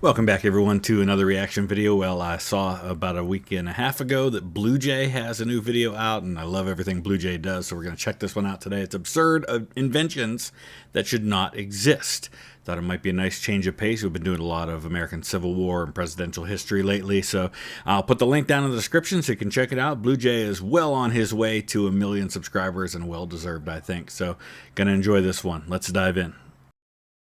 Welcome back, everyone, to another reaction video. Well, I saw about a week and a half ago that BlueJay has a new video out, and I love everything BlueJay does, so we're going to check this one out today. It's absurd inventions that should not exist. Thought it might be a nice change of pace. We've been doing a lot of American Civil War and presidential history lately, so I'll put the link down in the description so you can check it out. BlueJay is well on his way to 1 million subscribers, and well-deserved, I think. So, gonna enjoy this one. Let's dive in.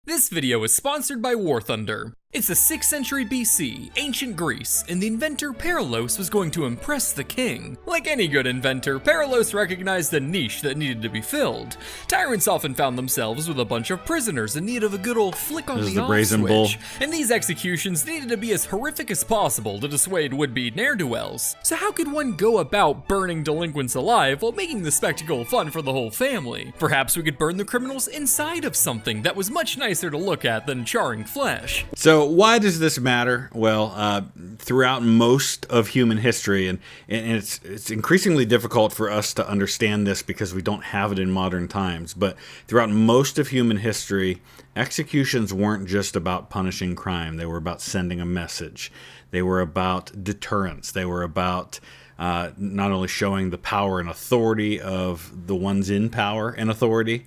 This video is sponsored by War Thunder. It's the 6th century BC, ancient Greece, and the inventor Perilos was going to impress the king. Like any good inventor, Perilos recognized a niche that needed to be filled. Tyrants often found themselves with a bunch of prisoners in need of a good old flick on the off brazen bull. switch, and these executions needed to be as horrific as possible to dissuade would-be ne'er-do-wells. So how could one go about burning delinquents alive while making the spectacle fun for the whole family? Perhaps we could burn the criminals inside of something that was much nicer to look at than charring flesh. So why does this matter? Well, throughout most of human history, and it's increasingly difficult for us to understand this because we don't have it in modern times, but throughout most of human history, executions weren't just about punishing crime. They were about sending a message. They were about deterrence. They were about not only showing the power and authority of the ones in power and authority,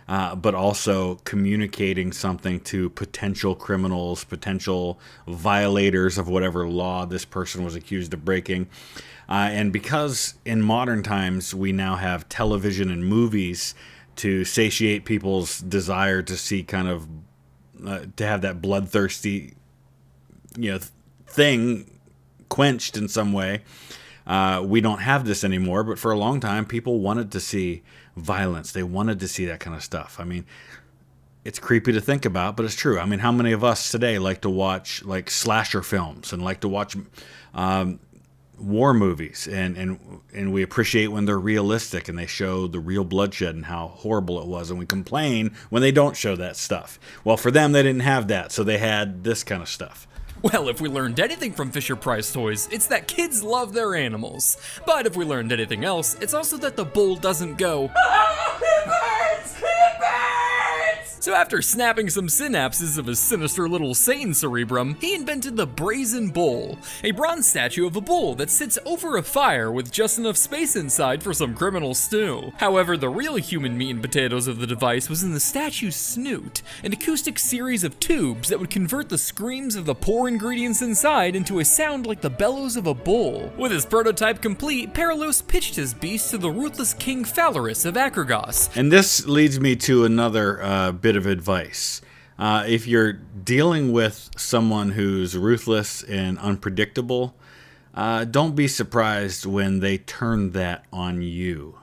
but also communicating something to potential criminals, potential violators of whatever law this person was accused of breaking. And because in modern times we now have television and movies to satiate people's desire to see kind of, to have that bloodthirsty, thing quenched in some way, we don't have this anymore. But for a long time, people wanted to see violence. They wanted to see that kind of stuff. I mean, it's creepy to think about, but it's true. I mean, how many of us today like to watch like slasher films and like to watch war movies, and we appreciate when they're realistic and they show the real bloodshed and how horrible it was, and we complain when they don't show that stuff. Well, for them, they didn't have that, so they had this kind of stuff. Well, if we learned anything from Fisher-Price toys, it's that kids love their animals. But if we learned anything else, it's also that the bull doesn't go, "Oh, it burns! It burns!" So after snapping some synapses of his sinister little Satan cerebrum, he invented the brazen bull, a bronze statue of a bull that sits over a fire with just enough space inside for some criminal stew. However, the real human meat and potatoes of the device was in the statue's snoot, an acoustic series of tubes that would convert the screams of the poor ingredients inside into a sound like the bellows of a bull. With his prototype complete, Perilos pitched his beast to the ruthless King Phalaris of Acrogos. And this leads me to another bit of advice. If you're dealing with someone who's ruthless and unpredictable, don't be surprised when they turn that on you,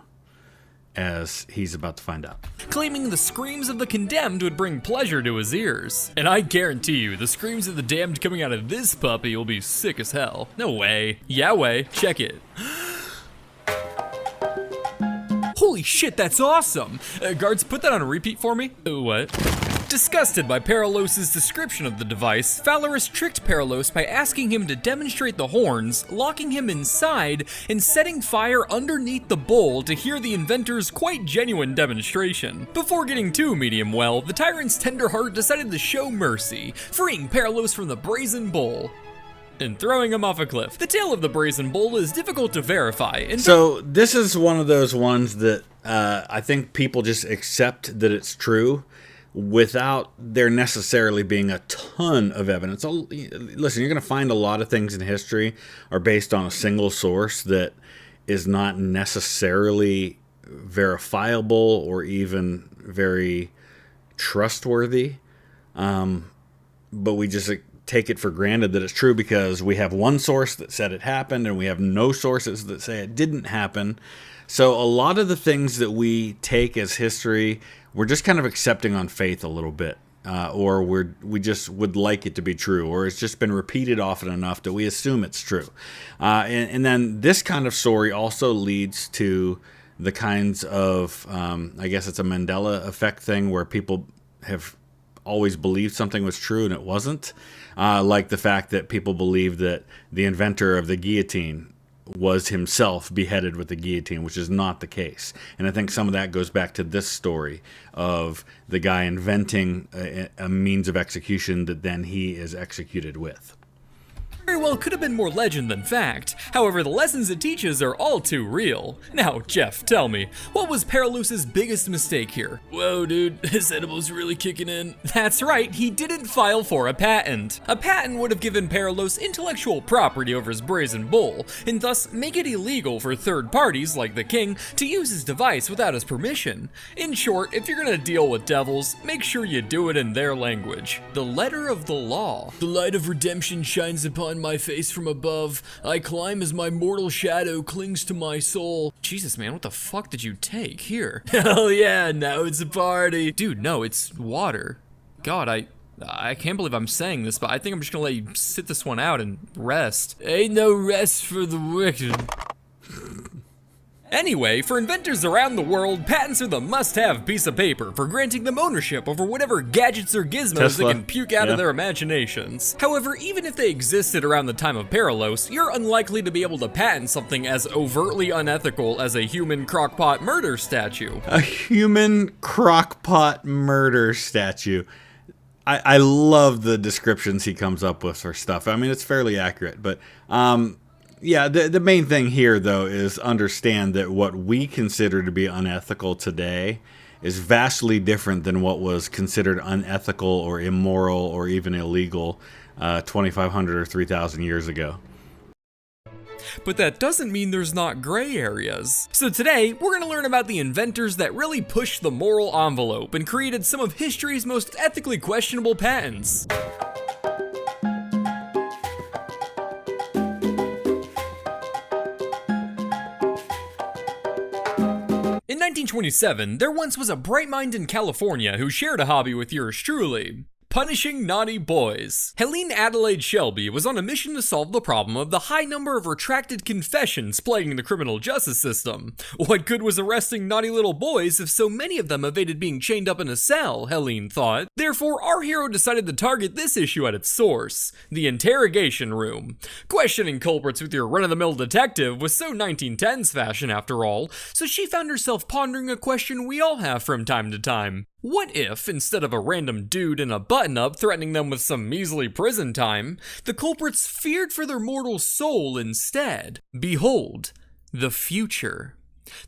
as he's about to find out. Claiming the screams of the condemned would bring pleasure to his ears. And I guarantee you, the screams of the damned coming out of this puppy will be sick as hell. No way. Yeah way. Check it. Holy shit, that's awesome! Guards, put that on a repeat for me. What? Disgusted by Perilos' description of the device, Phalaris tricked Perilos by asking him to demonstrate the horns, locking him inside, and setting fire underneath the bull to hear the inventor's quite genuine demonstration. Before getting too medium well, the tyrant's tender heart decided to show mercy, freeing Perilos from the brazen bull and throwing him off a cliff. The tale of the brazen bull is difficult to verify. So this is one of those ones that I think people just accept that it's true without there necessarily being a ton of evidence. So, listen, you're going to find a lot of things in history are based on a single source that is not necessarily verifiable or even very trustworthy. But we just take it for granted that it's true because we have one source that said it happened and we have no sources that say it didn't happen. So a lot of the things that we take as history, we're just kind of accepting on faith a little bit, or we just would like it to be true, or it's just been repeated often enough that we assume it's true. And then this kind of story also leads to the kinds of, I guess it's a Mandela effect thing where people have always believed something was true and it wasn't. Like the fact that people believe that the inventor of the guillotine was himself beheaded with the guillotine, which is not the case. And I think some of that goes back to this story of the guy inventing a means of execution that then he is executed with. Very well could have been more legend than fact. However, the lessons it teaches are all too real. Now, Jeff, tell me, what was Paraloos's biggest mistake here? Whoa, dude, this edible's really kicking in. That's right, he didn't file for a patent. A patent would have given Paraloos intellectual property over his brazen bull, and thus make it illegal for third parties, like the king, to use his device without his permission. In short, if you're gonna deal with devils, make sure you do it in their language. The letter of the law. The light of redemption shines upon my face from above. I climb as my mortal shadow clings to my soul. Jesus, man, what the fuck did you take? Here. Hell yeah, now it's a party. Dude, no, it's water. God, I can't believe I'm saying this, but I think I'm just gonna let you sit this one out and rest. Ain't no rest for the wicked. Anyway, for inventors around the world, patents are the must-have piece of paper for granting them ownership over whatever gadgets or gizmos they can puke out of their imaginations. However, even if they existed around the time of Paraloos, you're unlikely to be able to patent something as overtly unethical as a human crockpot murder statue. A human crockpot murder statue. I love the descriptions he comes up with for stuff. I mean, it's fairly accurate, but yeah, the main thing here, though, is understand that what we consider to be unethical today is vastly different than what was considered unethical or immoral or even illegal 2,500 or 3,000 years ago. But that doesn't mean there's not gray areas. So today, we're gonna learn about the inventors that really pushed the moral envelope and created some of history's most ethically questionable patents. In 1927, there once was a bright mind in California who shared a hobby with yours truly. Punishing naughty boys. Helene Adelaide Shelby was on a mission to solve the problem of the high number of retracted confessions plaguing the criminal justice system. What good was arresting naughty little boys if so many of them evaded being chained up in a cell, Helene thought. Therefore, our hero decided to target this issue at its source, the interrogation room. Questioning culprits with your run-of-the-mill detective was so 1910s fashion after all, so she found herself pondering a question we all have from time to time. What if, instead of a random dude in a button-up threatening them with some measly prison time, the culprits feared for their mortal soul instead? Behold, the future.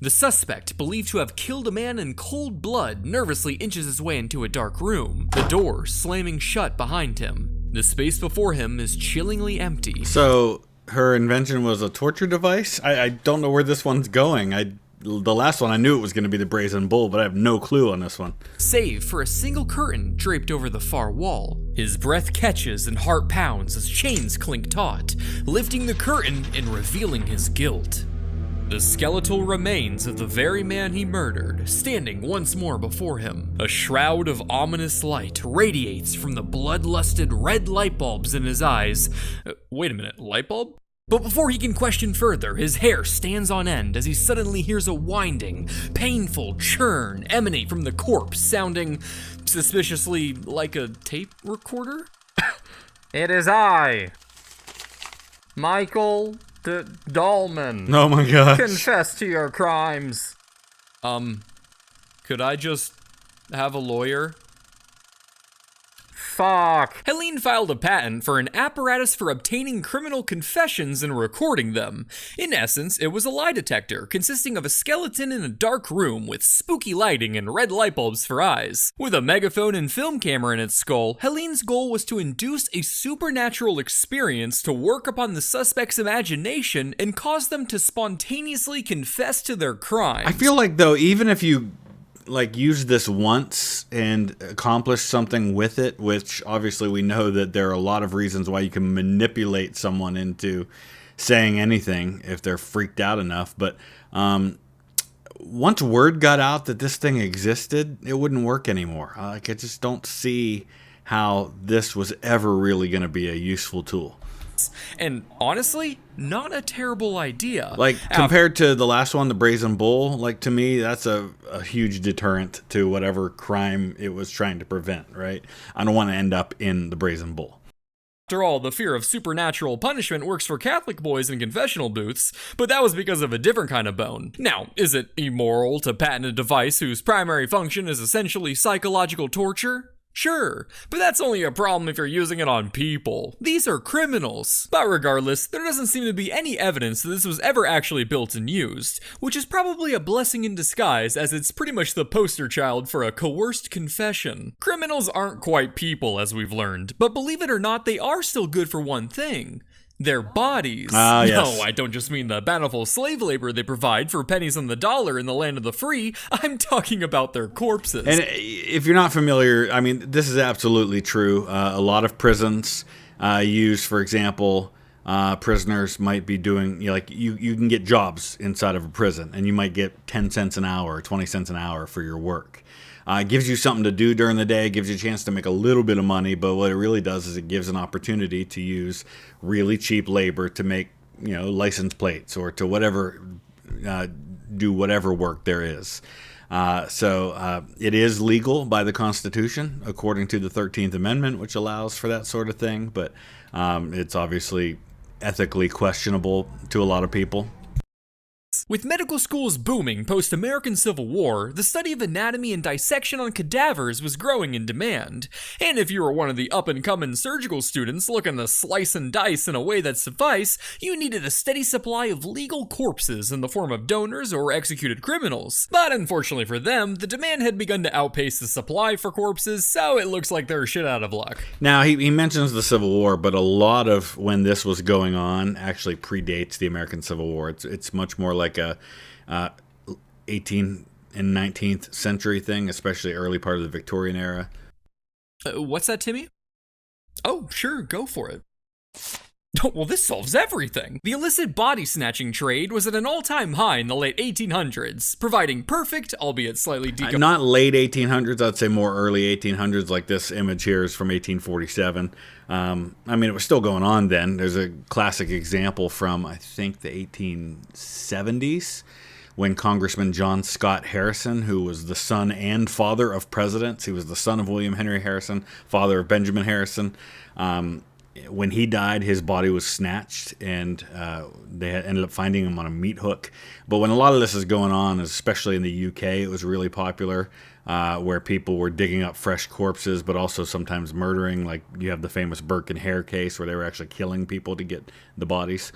The suspect, believed to have killed a man in cold blood, nervously inches his way into a dark room, the door slamming shut behind him. The space before him is chillingly empty. So, her invention was a torture device? I don't know where this one's going. The last one, I knew it was going to be the brazen bull, but I have no clue on this one. Save for a single curtain draped over the far wall. His breath catches and heart pounds as chains clink taut, lifting the curtain and revealing his guilt. The skeletal remains of the very man he murdered, standing once more before him. A shroud of ominous light radiates from the bloodlusted red light bulbs in his eyes. Wait a minute, light bulb? But before he can question further, his hair stands on end as he suddenly hears a winding, painful churn emanate from the corpse, sounding suspiciously like a tape recorder. It is I, Michael Dahlman. Oh my gosh. Confess to your crimes. Could I just have a lawyer? Fuck. Helene filed a patent for an apparatus for obtaining criminal confessions and recording them. In essence, it was a lie detector, consisting of a skeleton in a dark room with spooky lighting and red light bulbs for eyes. With a megaphone and film camera in its skull, Helene's goal was to induce a supernatural experience to work upon the suspect's imagination and cause them to spontaneously confess to their crimes. I feel like, though, even if you use this once and accomplish something with it, which obviously we know that there are a lot of reasons why you can manipulate someone into saying anything if they're freaked out enough, but once word got out that this thing existed, it wouldn't work anymore. I just don't see how this was ever really going to be a useful tool. And honestly, not a terrible idea. Compared to the last one, the brazen bull, to me, that's a huge deterrent to whatever crime it was trying to prevent, right? I don't want to end up in the brazen bull. After all, the fear of supernatural punishment works for Catholic boys in confessional booths, but that was because of a different kind of bone. Now, is it immoral to patent a device whose primary function is essentially psychological torture? Sure, but that's only a problem if you're using it on people. These are criminals. But regardless, there doesn't seem to be any evidence that this was ever actually built and used, which is probably a blessing in disguise, as it's pretty much the poster child for a coerced confession. Criminals aren't quite people, as we've learned, but believe it or not, they are still good for one thing. Their bodies. Yes. No, I don't just mean the bountiful slave labor they provide for pennies on the dollar in the land of the free. I'm talking about their corpses. And if you're not familiar, I mean, this is absolutely true. A lot of prisons use, for example, prisoners might be doing, you can get jobs inside of a prison, and you might get 10 cents an hour or 20 cents an hour for your work. It gives you something to do during the day, gives you a chance to make a little bit of money, but what it really does is it gives an opportunity to use really cheap labor to make, license plates or to do whatever work there is. So it is legal by the Constitution, according to the 13th Amendment, which allows for that sort of thing, but it's obviously ethically questionable to a lot of people. With medical schools booming post-American Civil War, the study of anatomy and dissection on cadavers was growing in demand. And if you were one of the up-and-coming surgical students looking to slice and dice in a way that suffice, you needed a steady supply of legal corpses in the form of donors or executed criminals. But unfortunately for them, the demand had begun to outpace the supply for corpses, so it looks like they're shit out of luck. Now, he mentions the Civil War, but a lot of when this was going on actually predates the American Civil War. It's much more like a 18th and 19th century thing, especially early part of the Victorian era. What's that, Timmy? Oh, sure, go for it. Oh, well, this solves everything. The illicit body snatching trade was at an all-time high in the late 1800s, providing perfect, albeit slightly not late 1800s, I'd say more early 1800s, like this image here is from 1847. I mean, it was still going on then. There's a classic example from, I think, the 1870s, when Congressman John Scott Harrison, who was the son and father of presidents, he was the son of William Henry Harrison, father of Benjamin Harrison, when he died, his body was snatched, and they ended up finding him on a meat hook. But when a lot of this is going on, especially in the UK, it was really popular, where people were digging up fresh corpses, but also sometimes murdering. Like, you have the famous Burke and Hare case, where they were actually killing people to get the bodies.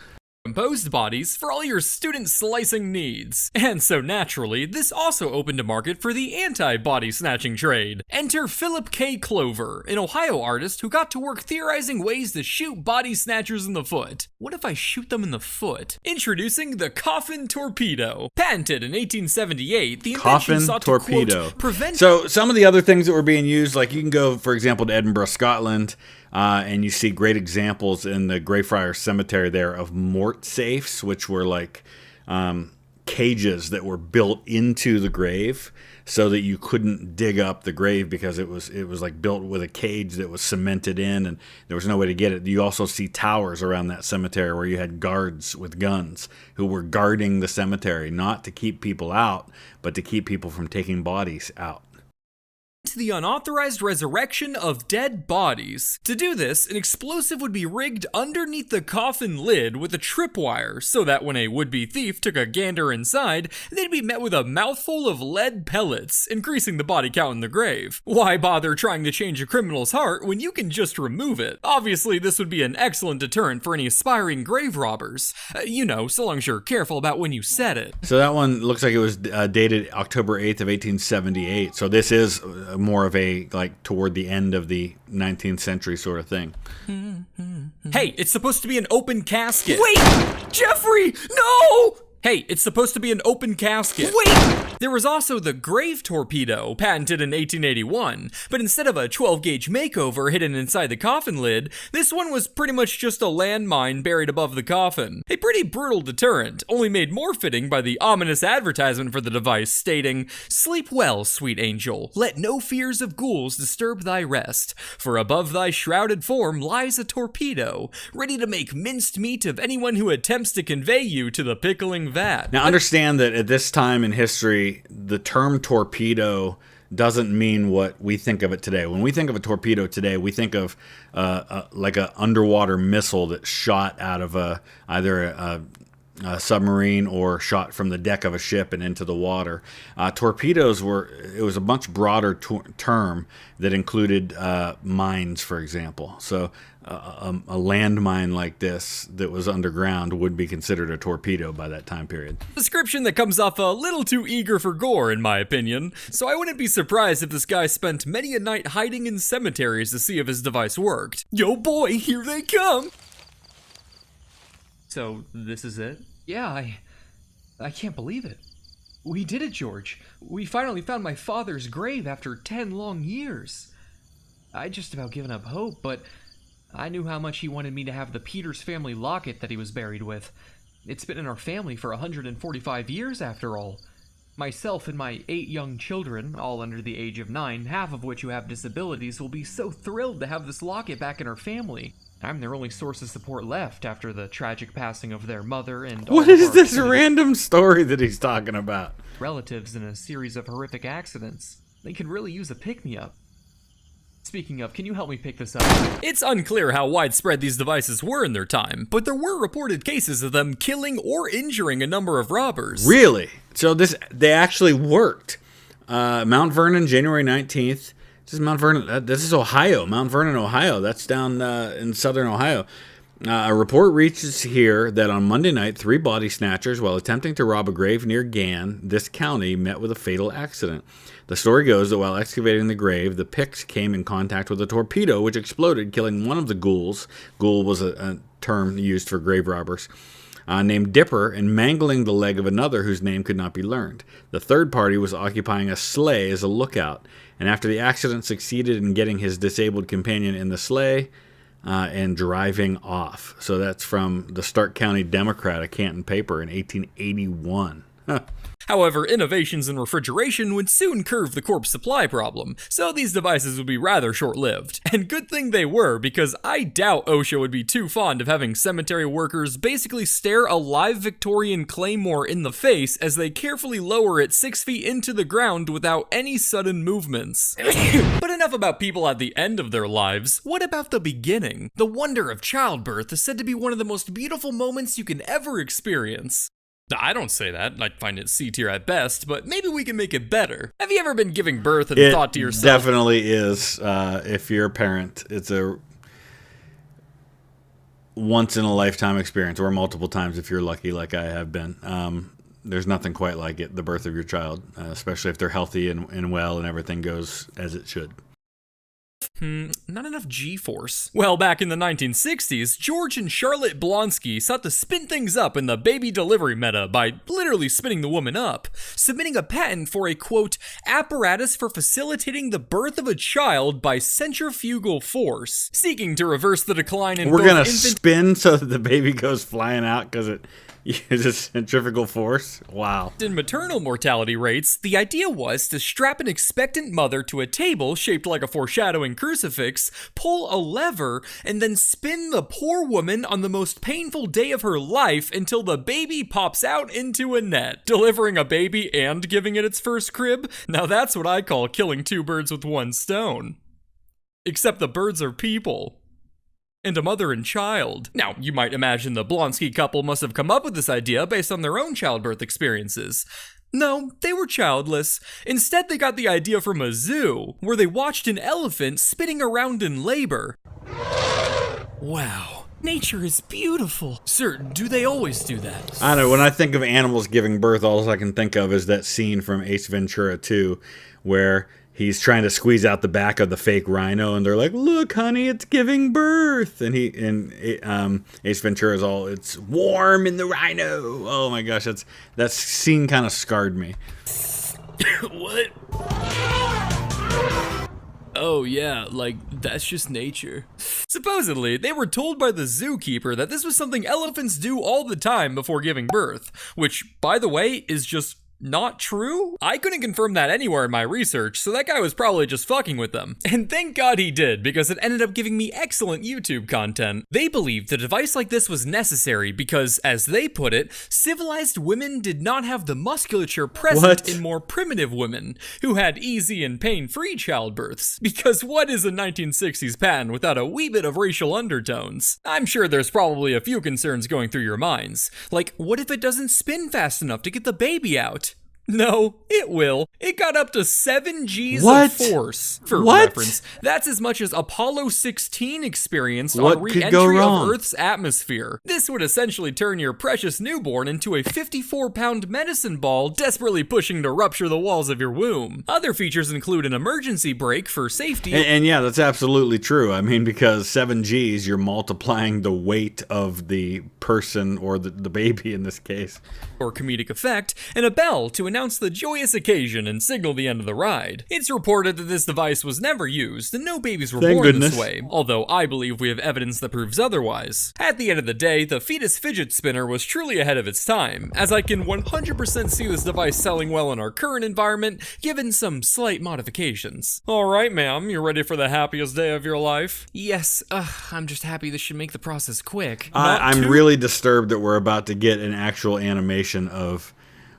Composed bodies for all your student slicing needs. And so naturally, this also opened a market for the anti-body snatching trade. Enter Philip K. Clover, an Ohio artist who got to work theorizing ways to shoot body snatchers in the foot. What if I shoot them in the foot? Introducing the coffin torpedo. Patented in 1878, the invention sought to, quote, prevent... So some of the other things that were being used, like you can go, for example, to Edinburgh, Scotland, and you see great examples in the Greyfriars Cemetery there of mort safes, which were like cages that were built into the grave so that you couldn't dig up the grave, because it was like built with a cage that was cemented in, and there was no way to get it. You also see towers around that cemetery where you had guards with guns who were guarding the cemetery, not to keep people out, but to keep people from taking bodies out. The unauthorized resurrection of dead bodies. To do this, an explosive would be rigged underneath the coffin lid with a tripwire, so that when a would-be thief took a gander inside, they'd be met with a mouthful of lead pellets, increasing the body count in the grave. Why bother trying to change a criminal's heart when you can just remove it? Obviously, this would be an excellent deterrent for any aspiring grave robbers. So long as you're careful about when you set it. So that one looks like it was dated October 8th of 1878, so this is more of a, like, toward the end of the 19th century sort of thing. Hey, it's supposed to be an open casket. Wait! Jeffrey! No! Hey, it's supposed to be an open casket. Wait! There was also the grave torpedo, patented in 1881, but instead of a 12-gauge makeover hidden inside the coffin lid, this one was pretty much just a landmine buried above the coffin. A pretty brutal deterrent, only made more fitting by the ominous advertisement for the device stating, "Sleep well, sweet angel, let no fears of ghouls disturb thy rest, for above thy shrouded form lies a torpedo, ready to make minced meat of anyone who attempts to convey you to the pickling vat." Now understand that at this time in history, the term torpedo doesn't mean what we think of it today. When we think of a torpedo today, we think of like an underwater missile that shot out of either a submarine or shot from the deck of a ship and into the water. Torpedoes it was a much broader term that included mines, for example. So a landmine like this that was underground would be considered a torpedo by that time period. Description that comes off a little too eager for gore, in my opinion. So I wouldn't be surprised if this guy spent many a night hiding in cemeteries to see if his device worked. Yo boy, here they come! So, this is it? Yeah, I can't believe it. We did it, George. We finally found my father's grave after 10 long years. I'd just about given up hope, but I knew how much he wanted me to have the Peters family locket that he was buried with. It's been in our family for 145 years after all. Myself and my 8 young children, all under the age of 9, half of which who have disabilities, will be so thrilled to have this locket back in our family. I'm their only source of support left after the tragic passing of their mother and all What is this random story that he's talking about? Relatives in a series of horrific accidents. They could really use a pick-me-up. Speaking of, can you help me pick this up? It's unclear how widespread these devices were in their time, but there were reported cases of them killing or injuring a number of robbers. Really? So they actually worked. Mount Vernon, January 19th. This is Mount Vernon. This is Ohio, Mount Vernon, Ohio. That's down in southern Ohio. A report reaches here that on Monday night, 3 body snatchers, while attempting to rob a grave near Gann, this county, met with a fatal accident. The story goes that while excavating the grave, the picks came in contact with a torpedo, which exploded, killing one of the ghouls. Ghoul was a term used for grave robbers. Named Dipper, and mangling the leg of another whose name could not be learned. The third party was occupying a sleigh as a lookout, and after the accident succeeded in getting his disabled companion in the sleigh and driving off. So that's from the Stark County Democrat, a Canton paper in 1881. However, innovations in refrigeration would soon curb the corpse supply problem, so these devices would be rather short-lived. And good thing they were, because I doubt OSHA would be too fond of having cemetery workers basically stare a live Victorian claymore in the face as they carefully lower it 6 feet into the ground without any sudden movements. But enough about people at the end of their lives. What about the beginning? The wonder of childbirth is said to be one of the most beautiful moments you can ever experience. I don't say that. I find it C tier at best, but maybe we can make it better. Have you ever been giving birth and thought to yourself? It definitely is. If you're a parent, it's a once-in-a-lifetime experience, or multiple times if you're lucky like I have been. There's nothing quite like it, the birth of your child, especially if they're healthy and well and everything goes as it should. Not enough G-force. Well, back in the 1960s, George and Charlotte Blonsky sought to spin things up in the baby delivery meta by literally spinning the woman up, submitting a patent for a, quote, apparatus for facilitating the birth of a child by centrifugal force, seeking to reverse the decline in We're gonna spin so that the baby goes flying out because it uses centrifugal force? Wow. In maternal mortality rates, the idea was to strap an expectant mother to a table shaped like a foreshadowing crucifix, pull a lever, and then spin the poor woman on the most painful day of her life until the baby pops out into a net, delivering a baby and giving it its first crib. Now that's what I call killing 2 birds with 1 stone. Except the birds are people. And a mother and child. Now, you might imagine the Blonsky couple must have come up with this idea based on their own childbirth experiences. No, they were childless. Instead, they got the idea from a zoo, where they watched an elephant spinning around in labor. Wow, nature is beautiful. Sir, do they always do that? I don't know, when I think of animals giving birth, all I can think of is that scene from Ace Ventura 2, where he's trying to squeeze out the back of the fake rhino, and they're like, "Look, honey, it's giving birth." And Ace Ventura is all, "It's warm in the rhino." Oh my gosh, that scene kind of scarred me. What? Oh yeah, like, that's just nature. Supposedly, they were told by the zookeeper that this was something elephants do all the time before giving birth, which, by the way, is just not true? I couldn't confirm that anywhere in my research, so that guy was probably just fucking with them. And thank God he did, because it ended up giving me excellent YouTube content. They believed a device like this was necessary because, as they put it, civilized women did not have the musculature present in more primitive women, who had easy and pain-free childbirths. Because what is a 1960s patent without a wee bit of racial undertones? I'm sure there's probably a few concerns going through your minds, like what if it doesn't spin fast enough to get the baby out? No, it will. It got up to 7 Gs of force. For reference, that's as much as Apollo 16 experienced on re-entry of Earth's atmosphere. This would essentially turn your precious newborn into a 54-pound medicine ball desperately pushing to rupture the walls of your womb. Other features include an emergency brake for safety. And yeah, that's absolutely true. I mean, because 7 Gs, you're multiplying the weight of the person, or the baby in this case. Or comedic effect, and a bell to announce the joyous occasion and signal the end of the ride. It's reported that this device was never used and no babies were born this way, although I believe we have evidence that proves otherwise. At the end of the day, the fetus fidget spinner was truly ahead of its time, as I can 100% see this device selling well in our current environment, given some slight modifications. Alright ma'am, you ready for the happiest day of your life? Yes, I'm just happy this should make the process quick. I'm really disturbed that we're about to get an actual animation of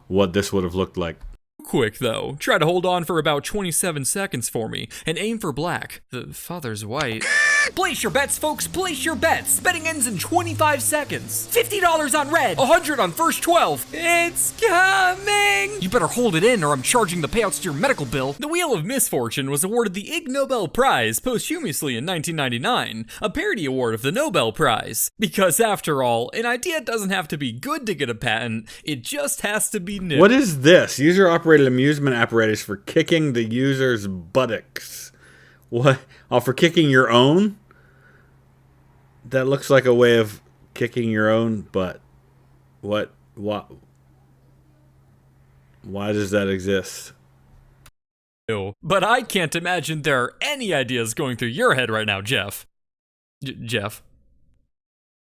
what this would have looked like. Quick, though. Try to hold on for about 27 seconds for me, and aim for black. The father's white. Place your bets, folks, place your bets. Betting ends in 25 seconds. $50 on red, 100 on first 12. It's coming! You better hold it in or I'm charging the payouts to your medical bill. The Wheel of Misfortune was awarded the Ig Nobel Prize posthumously in 1999, a parody award of the Nobel Prize. Because after all, an idea doesn't have to be good to get a patent, it just has to be new. What is this? User-operated amusement apparatus for kicking the user's buttocks. What? Oh, for kicking your own? That looks like a way of kicking your own butt. What? Why does that exist? But I can't imagine there are any ideas going through your head right now, Jeff. Jeff?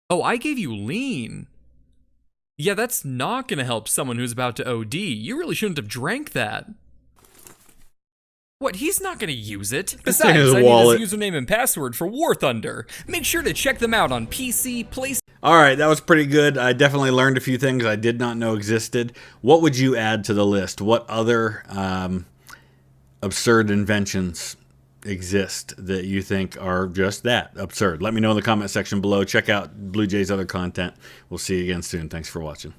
Oh, I gave you lean. Yeah, that's not gonna help someone who's about to OD. You really shouldn't have drank that. What, he's not gonna use it? Besides, I need his username and password for War Thunder. Make sure to check them out on PC, PlayStation. Alright, that was pretty good. I definitely learned a few things I did not know existed. What would you add to the list? What other absurd inventions exist that you think are just that, absurd? Let me know in the comment section below. Check out BlueJay's other content. We'll see you again soon. Thanks for watching.